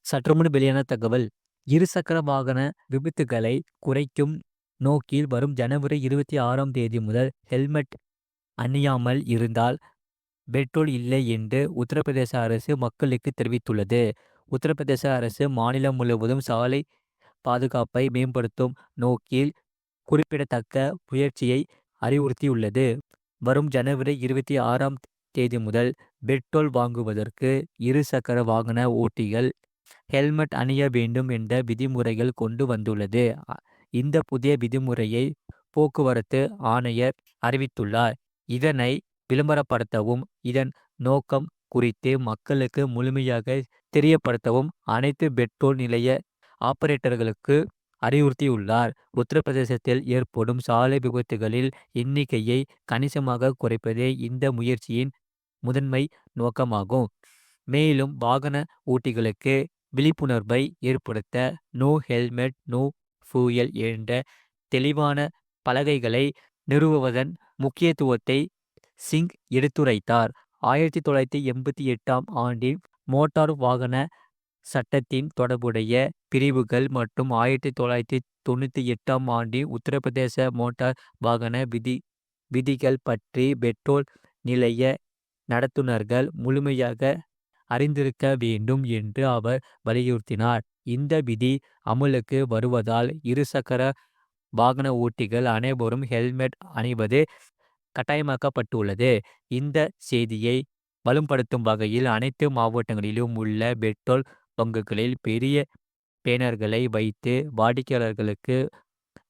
சற்று முன் வெளியான தகவல். இருசக்கர வாகன விபத்துகளை குறைக்கும் நோக்கில் வரும் ஜனவரி 26ஆம் தேதி முதல் ஹெல்மெட் அணியாமல் இருந்தால் பெட்ரோல் இல்லை என்று உத்தரப்பிரதேச அரசு மக்களுக்கு தெரிவித்துள்ளது. உத்தரப்பிரதேச அரசு மாநிலம் முழுவதும் சாலை பாதுகாப்பை மேம்படுத்தும் நோக்கில் குறிப்பிடத்தக்க முயற்சியை அறிவுறுத்தியுள்ளது. வரும் ஜனவரி 26ஆம் தேதி முதல் பெட்ரோல் வாங்குவதற்கு இருசக்கர வாகன ஓட்டிகள் ஹெல்மெட் அணிய வேண்டும் என்ற விதிமுறைகள் கொண்டு வந்துள்ளது. இந்த புதிய விதிமுறையை போக்குவரத்து ஆணையர் அறிவித்துள்ளார். இதனை விளம்பரப்படுத்தவும் இதன் நோக்கம் குறித்து மக்களுக்கு முழுமையாக தெரியப்படுத்தவும் அனைத்து பெட்ரோல் நிலைய ஆபரேட்டர்களுக்கு அறிவுறுத்தியுள்ளார். உத்தரப்பிரதேசத்தில் ஏற்படும் சாலை விபத்துகளில் எண்ணிக்கையை கணிசமாக குறைப்பதே இந்த முயற்சியின் முதன்மை நோக்கமாகும். மேலும் வாகன ஓட்டிகளுக்கு விழிப்புணர்வை ஏற்படுத்த நோ ஹெல்மெட் நோ ஃபியூயல் என்ற தெளிவான பலகைகளை நிறுவுவதன் முக்கியத்துவத்தை சிங் எடுத்துரைத்தார். 1988ஆம் ஆண்டின் மோட்டார் வாகன சட்டத்தின் தொடர்புடைய பிரிவுகள் மற்றும் 1998ஆம் ஆண்டின் உத்தரப்பிரதேச மோட்டார் வாகன விதிகள் பற்றி பெட்ரோல் நிலைய நடத்துனர்கள் முழுமையாக அறிந்திருக்க வேண்டும் என்று அவர் வலியுறுத்தினார். இந்த விதி அமலுக்கு வருவதால் இருசக்கர வாகன ஓட்டிகள் அனைவரும் ஹெல்மெட் அணிவது கட்டாயமாக்கப்பட்டுள்ளது. இந்த செய்தியை வலுப்படுத்தும் வகையில் அனைத்து மாவட்டங்களிலும் உள்ள பெட்ரோல் பங்குகளில் பெரிய பேனர்களை வைத்து வாடிக்கையாளர்களுக்கு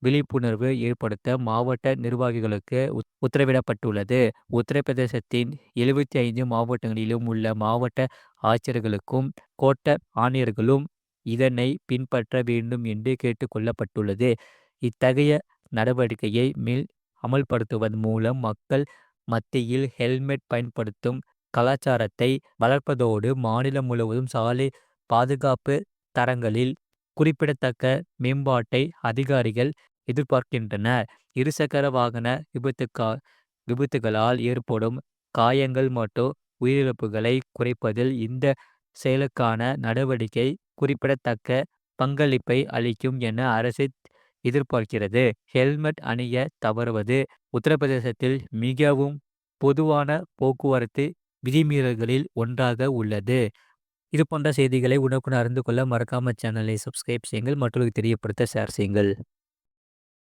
விழிப்புணர்வு ஏற்படுத்த மாவட்ட நிர்வாகிகளுக்கு உத்தரவிடப்பட்டுள்ளது. உத்தரப்பிரதேசத்தின் 75 மாவட்டங்களிலும் உள்ள மாவட்ட ஆட்சியர்களுக்கும் கோட்ட ஆணையர்களும் இதனை பின்பற்ற வேண்டும் என்று கேட்டுக்கொள்ளப்பட்டுள்ளது. இத்தகைய நடவடிக்கையை அமல்படுத்துவதன் மூலம் மக்கள் மத்தியில் ஹெல்மெட் பயன்படுத்தும் கலாச்சாரத்தை வளர்ப்பதோடு மாநிலம் முழுவதும் சாலை பாதுகாப்பு தரங்களில் குறிப்பிடத்தக்க மேம்பாட்டை அதிகாரிகள் எதிர்பார்க்கின்றனர். இருசக்கர வாகன விபத்துகளால் ஏற்படும் காயங்கள் மற்றும் உயிரிழப்புகளை குறைப்பதில் இந்த செயலுக்கான நடவடிக்கை குறிப்பிடத்தக்க பங்களிப்பை அளிக்கும் என அரசு எதிர்பார்க்கிறது. ஹெல்மெட் அணிய தவறுவது உத்தரப்பிரதேசத்தில் மிகவும் பொதுவான போக்குவரத்து விதிமீறல்களில் ஒன்றாக உள்ளது. இது போன்ற செய்திகளை உடனுக்குடன் அறிந்து கொள்ள மறக்காம சேனலை சப்ஸ்கிரைப் செய்யுங்கள். மற்றவர்களுக்கு தெரியப்படுத்த ஷேர் செய்யுங்கள்.